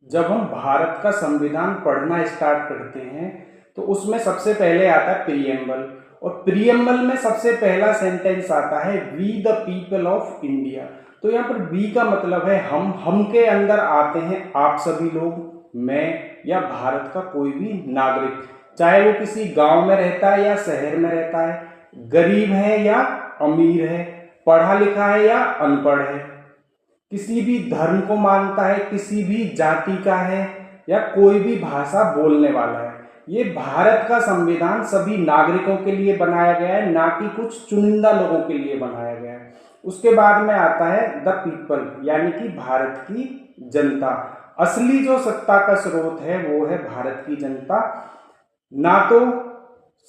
जब हम भारत का संविधान पढ़ना स्टार्ट करते हैं तो उसमें सबसे पहले आता है प्रीएम्बल। और प्रीएम्बल में सबसे पहला सेंटेंस आता है we the people of India. तो यहाँ पर वी का मतलब है हम के अंदर आते हैं आप सभी लोग, मैं या भारत का कोई भी नागरिक, चाहे वो किसी गांव में रहता है या शहर में रहता है, गरीब है या अमीर है, पढ़ा लिखा है या अनपढ़ है, किसी भी धर्म को मानता है, किसी भी जाति का है या कोई भी भाषा बोलने वाला है। ये भारत का संविधान सभी नागरिकों के लिए बनाया गया है, ना कि कुछ चुनिंदा लोगों के लिए बनाया गया है। उसके बाद में आता है द पीपल, यानी कि भारत की जनता। असली जो सत्ता का स्रोत है वो है भारत की जनता। ना तो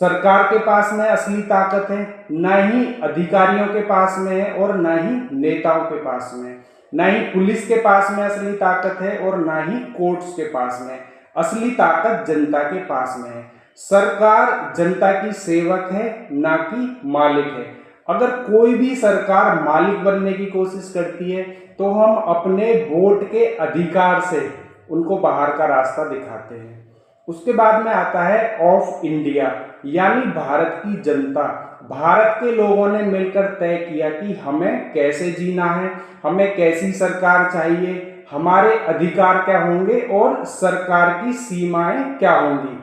सरकार के पास में असली ताकत है, ना ही अधिकारियों के पास में है और ना ही नेताओं के पास में, ना ही पुलिस के पास में असली ताकत है और ना ही कोर्ट्स के पास में। असली ताकत जनता के पास में है। सरकार जनता की सेवक है, ना कि मालिक है। अगर कोई भी सरकार मालिक बनने की कोशिश करती है तो हम अपने वोट के अधिकार से उनको बाहर का रास्ता दिखाते हैं। उसके बाद में आता है ऑफ इंडिया, यानी भारत की जनता। भारत के लोगों ने मिलकर तय किया कि हमें कैसे जीना है, हमें कैसी सरकार चाहिए, हमारे अधिकार क्या होंगे और सरकार की सीमाएं क्या होंगी।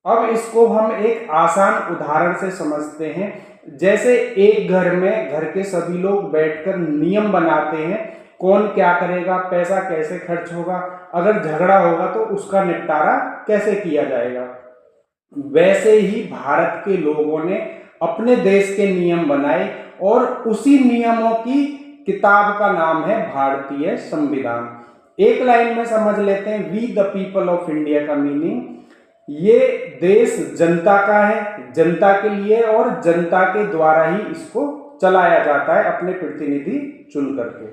अब इसको हम एक आसान उदाहरण से समझते हैं। जैसे एक घर में घर के सभी लोग बैठकर नियम बनाते हैं, कौन क्या करेगा, पैसा कैसे खर्च होगा, अगर झगड़ा होगा तो उसका निपटारा कैसे किया जाएगा। वैसे ही भारत के लोगों ने अपने देश के नियम बनाए और उसी नियमों की किताब का नाम है भारतीय संविधान। एक लाइन में समझ लेते हैं we the people of India का मीनिंग। ये देश जनता का है, जनता के लिए, और जनता के द्वारा ही इसको चलाया जाता है अपने प्रतिनिधि चुन करके।